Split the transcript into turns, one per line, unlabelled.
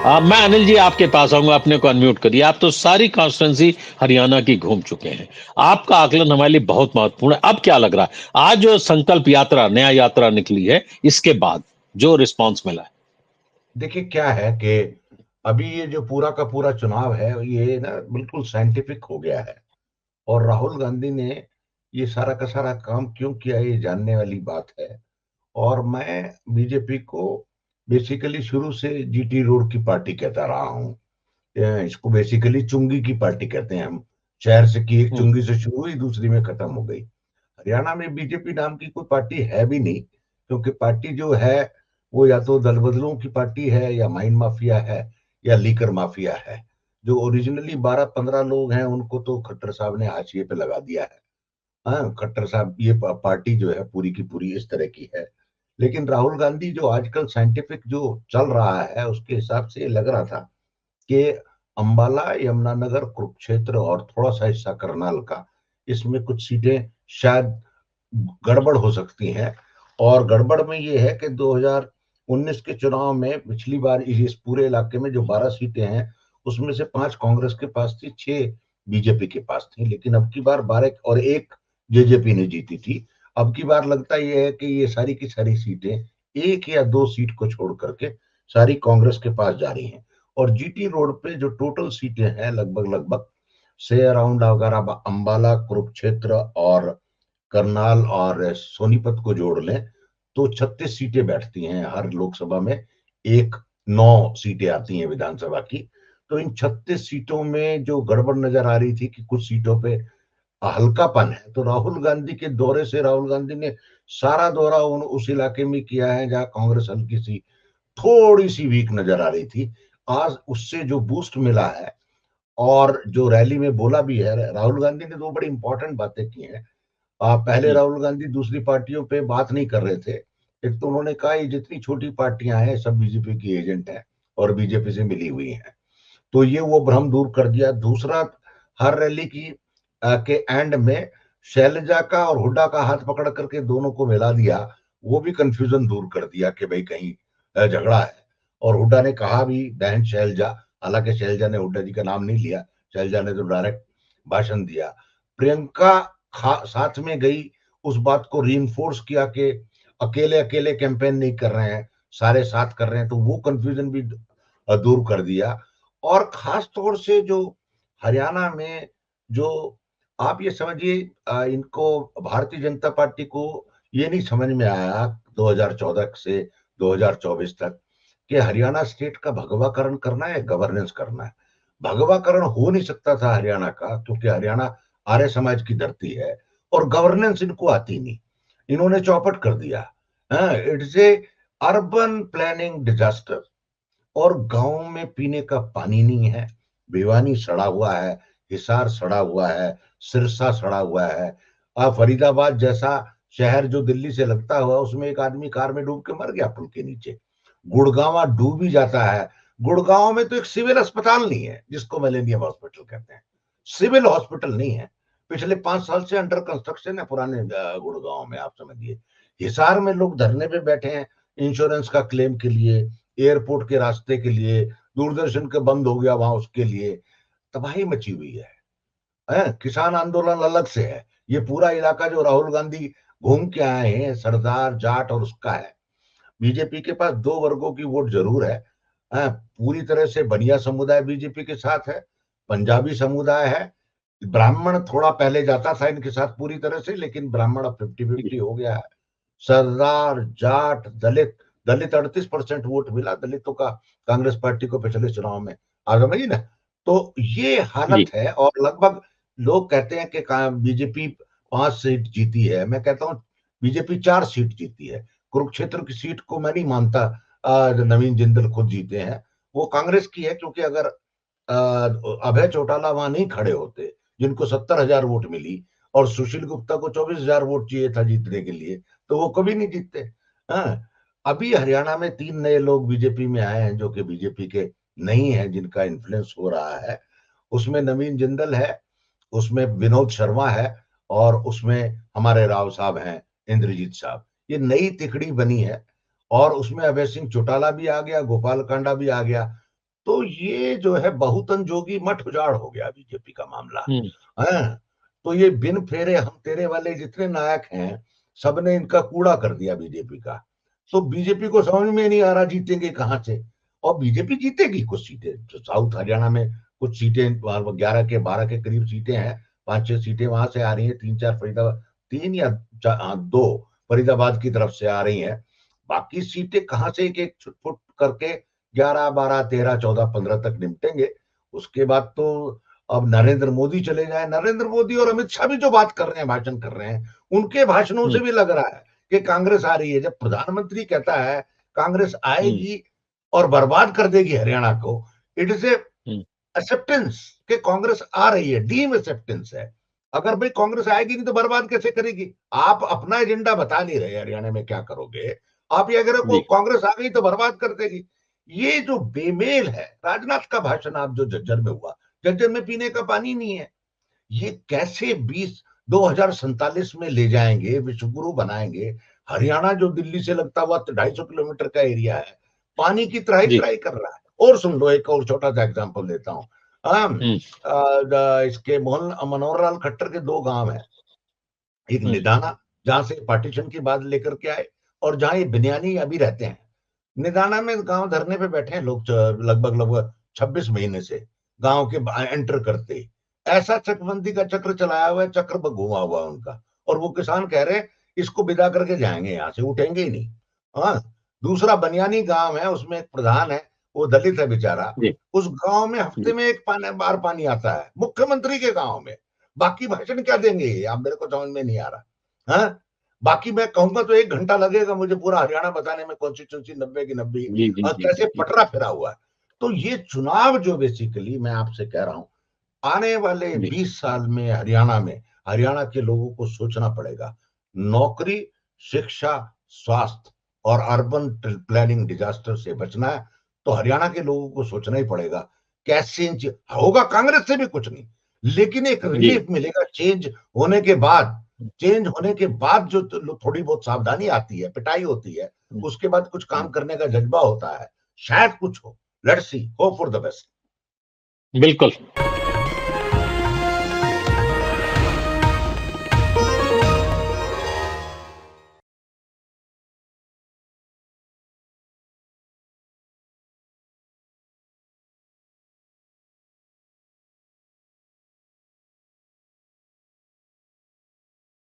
मैं अनिल जी आपके पास आऊंगा, अपने को अनम्यूट करिए। आप तो सारी कॉन्स्टिट्यूंसी हरियाणा की घूम चुके हैं। आपका आकलन हमारे लिए बहुत महत्वपूर्ण है। अब क्या लग रहा है आज जो संकल्प यात्रा, नया यात्रा निकली है, इसके बाद जो रिस्पांस मिला है?
देखिए क्या है कि अभी ये जो पूरा का पूरा चुनाव है ये ना बिल्कुल साइंटिफिक हो गया है। और राहुल गांधी ने ये सारा का सारा काम क्यों किया ये जानने वाली बात है। और मैं बीजेपी को बेसिकली शुरू से जीटी रोड की पार्टी कहता रहा हूँ। इसको बेसिकली चुंगी की पार्टी कहते हैं हम। शहर से की एक
हम्म,
चुंगी से शुरू हुई, दूसरी में खत्म हो गई। हरियाणा में बीजेपी नाम की कोई पार्टी है भी नहीं, क्योंकि पार्टी जो है वो या तो दल बदलुओं की पार्टी है, या माइन माफिया है, या लीकर माफिया है। जो ओरिजिनली 12-15 लोग हैं उनको तो खट्टर साहब ने हाशिए पे लगा दिया है। हाँ, खट्टर साहब ये पार्टी जो है पूरी की पूरी इस तरह की है। लेकिन राहुल गांधी जो आजकल साइंटिफिक जो चल रहा है उसके हिसाब से ये लग रहा था कि अंबाला, यमुनानगर, कुरुक्षेत्र और थोड़ा सा हिस्सा करनाल का, इसमें कुछ सीटें शायद गड़बड़ हो सकती हैं। और गड़बड़ में ये है कि 2019 के चुनाव में पिछली बार इस पूरे इलाके में जो 12 सीटें हैं उसमें से 5 कांग्रेस के पास थी, 6 बीजेपी के पास थी। लेकिन अब की बार 12 और एक जेजेपी ने जीती थी। अब की बार लगता यह है कि ये सारी की सारी सीटें एक या दो सीट को छोड़ करके सारी कांग्रेस के पास जा रही हैं। और जीटी रोड पे जो टोटल सीटें हैं लगभग लगभग से अराउंड, अगर आप अंबाला, कुरुक्षेत्र और करनाल और सोनीपत को जोड़ लें तो 36 सीटें बैठती हैं हर लोकसभा में। एक 9 सीटें आती हैं विधानसभा की। तो इन 36 सीटों में जो गड़बड़ नजर आ रही थी कि कुछ सीटों पे हल्कापन है, तो राहुल गांधी के दौरे से राहुल गांधी ने सारा दौरा उस इलाके में किया है जहां कांग्रेस हल्की सी थोड़ी सी वीक नजर आ रही थी। आज उससे जो बूस्ट मिला है, और जो रैली में बोला भी है राहुल गांधी ने, दो बड़ी इंपॉर्टेंट बातें की हैं। पहले
हम्म,
राहुल गांधी दूसरी पार्टियों पे बात नहीं कर रहे थे। एक तो उन्होंने कहा ये जितनी छोटी पार्टियां हैं सब बीजेपी की एजेंट हैं और बीजेपी से मिली हुई हैं। तो ये वो भ्रम दूर कर दिया। दूसरा, हर रैली की के एंड में शैलजा का और हुड्डा का हाथ पकड़ करके दोनों को मिला दिया। वो भी कंफ्यूजन दूर कर दिया कि भाई कहीं झगड़ा है। और हुड्डा ने कहा भी बहन शैलजा, हालांकि शैलजा ने हुड्डा जी का नाम नहीं लिया, शैलजा ने तो डायरेक्ट भाषण दिया। प्रियंका साथ में गई, उस बात को रीइंफोर्स किया कि अकेले अकेले कैंपेन नहीं कर रहे हैं, सारे साथ कर रहे हैं। तो वो कंफ्यूजन भी दूर कर दिया। और खास तौर से जो हरियाणा में जो, आप ये समझिए, इनको भारतीय जनता पार्टी को ये नहीं समझ में आया 2014 से 2024 तक कि हरियाणा स्टेट का भगवाकरण करना है, गवर्नेंस करना है। भगवाकरण हो नहीं सकता था हरियाणा का, क्योंकि हरियाणा आर्य समाज की धरती है। और गवर्नेंस इनको आती नहीं, इन्होंने चौपट कर दिया। It's a urban planning disaster. और गांव में पीने का पानी नहीं है, भिवानी सड़ा हुआ है, हिसार सड़ा हुआ है, सिरसा सड़ा हुआ है। फरीदाबाद जैसा शहर जो दिल्ली से लगता हुआ, उसमें एक आदमी कार में डूब के मर गया पुल के नीचे। गुड़गांव डूब ही जाता है। गुड़गांव में तो एक सिविल अस्पताल नहीं है जिसको मिलेनियम हॉस्पिटल कहते हैं। सिविल हॉस्पिटल नहीं है। पिछले 5 साल से अंडर कंस्ट्रक्शन है पुराने गुड़गांव में, आप समझिए। हिसार में लोग धरने पे बैठे हैं इंश्योरेंस का क्लेम के लिए, एयरपोर्ट के रास्ते के लिए, दूरदर्शन के बंद हो गया वहां उसके लिए। तबाही मची हुई है। किसान आंदोलन अलग से है। ये पूरा इलाका जो राहुल गांधी घूम के आए हैं सरदार जाट और उसका है। बीजेपी के पास दो वर्गों की वोट जरूर है। पूरी तरह से बनिया समुदाय बीजेपी के साथ है, पंजाबी समुदाय है। ब्राह्मण थोड़ा पहले जाता था इनके साथ पूरी तरह से, लेकिन ब्राह्मण अब 50-50 हो गया है। सरदार जाट दलित, दलित 38% वोट मिला दलितों का कांग्रेस पार्टी को पिछले चुनाव में। आ समझिए ना। तो ये हालत
जी,
है। और लगभग लोग कहते हैं कि बीजेपी 5 सीट जीती है। मैं कहता हूँ बीजेपी 4 सीट जीती है। कुरुक्षेत्र की सीट को मैं नहीं मानता नवीन जिंदल खुद जीते हैं। वो कांग्रेस की है, क्योंकि अगर अभय चौटाला वहां नहीं खड़े होते, जिनको 70,000 वोट मिली, और सुशील गुप्ता को 24,000 वोट चाहिए था जीतने के लिए, तो वो कभी नहीं जीतते। हाँ, अभी हरियाणा में 3 नए लोग बीजेपी में आए हैं जो कि बीजेपी के नहीं है, जिनका इन्फ्लुएंस हो रहा है। उसमें नवीन जिंदल है, उसमें विनोद शर्मा है, और उसमें हमारे राव साहब हैं, इंद्रजीत साहब। ये नई तिकड़ी बनी है। और उसमें अभय सिंह चौटाला भी आ गया, गोपाल कांडा भी आ गया। तो ये जो है बहुतन जोगी मठ उजाड़ हो गया बीजेपी का मामला है। तो ये बिन फेरे हम तेरे वाले जितने नायक हैं, सबने इनका कूड़ा कर दिया बीजेपी का। तो बीजेपी को समझ में नहीं आ रहा जीतेंगे कहां से, और बीजेपी जीतेगी कुछ सीटें। तो साउथ हरियाणा में कुछ सीटें 11 के 12 के करीब सीटें हैं, 5-6 सीटें वहां से आ रही हैं, 3-4 फरीदाबाद, 3 या 2 फरीदाबाद की तरफ से आ रही हैं। बाकी सीटें कहां से एक एक फुट करके 11, 12, 13, 14, 15 तक निपटेंगे। उसके बाद तो अब नरेंद्र मोदी चले जाए, नरेंद्र मोदी और अमित शाह भी जो बात कर रहे हैं, भाषण कर रहे हैं, उनके भाषणों से भी लग रहा है कि कांग्रेस आ रही है। जब प्रधानमंत्री कहता है कांग्रेस आएगी और बर्बाद कर देगी हरियाणा को, इट इज ए एक्सेप्टेंस कि कांग्रेस आ रही है, डीम एक्सेप्टेंस है। अगर भाई कांग्रेस आएगी नहीं तो बर्बाद कैसे करेगी? आप अपना एजेंडा बता नहीं रहे हरियाणा में क्या करोगे, आप ये अगर
जी
कांग्रेस आ गई तो बर्बाद कर देगी। ये जो बेमेल है, राजनाथ का भाषण आप जो झज्जर में हुआ, झज्जर में पीने का पानी नहीं है। ये कैसे 2047 में ले जाएंगे, विश्वगुरु बनाएंगे? हरियाणा जो दिल्ली से लगता हुआ 250 किलोमीटर का एरिया है, पानी की त्राही
जी
त्राही कर रहा है। और सुन लो, एक और छोटा सा एग्जांपल देता हूँ। इसके मोहन मनोहर लाल खट्टर के 2 गांव हैं, एक निदाना जहां से पार्टीशन की बात लेकर के आए, और जहां ये बिन्यानी अभी रहते हैं। निदाना में गांव धरने पे बैठे हैं लोग, लगभग लगभग 26 महीने से गांव के एंटर करते ही ऐसा चकबंदी का चक्र चलाया हुआ है, चक्र घुमा हुआ है उनका। और वो किसान कह रहे हैं इसको विदा करके जाएंगे, यहाँ से उठेंगे ही नहीं। हाँ, दूसरा बनियानी गांव है, उसमें एक प्रधान है, वो दलित है बेचारा।
जी
उस गांव में
जी
हफ्ते में एक बार पानी आता है, मुख्यमंत्री के गांव में। बाकी भाषण क्या देंगे ये, आप मेरे को समझ में नहीं आ रहा। हाँ, बाकी मैं कहूंगा तो 1 घंटा लगेगा मुझे पूरा हरियाणा बताने में, कॉन्स्टिट्यूंसी 90 की 90
जी जी जी
कैसे
जी
पटरा फिरा हुआ है। तो ये चुनाव जो बेसिकली मैं आपसे कह रहा हूं, आने वाले
जी
20 साल में हरियाणा में, हरियाणा के लोगों को सोचना पड़ेगा। नौकरी, शिक्षा, स्वास्थ्य और अर्बन प्लानिंग डिजास्टर से बचना है, तो हरियाणा के लोगों को सोचना ही पड़ेगा कैसे होगा। कांग्रेस से भी कुछ नहीं, लेकिन एक
जी
रिलीफ मिलेगा चेंज होने के बाद। चेंज होने के बाद जो थोड़ी बहुत सावधानी आती है, पिटाई होती है, उसके बाद कुछ काम करने का जज्बा होता है, शायद कुछ हो। Let's see, hope for the best.
बिल्कुल।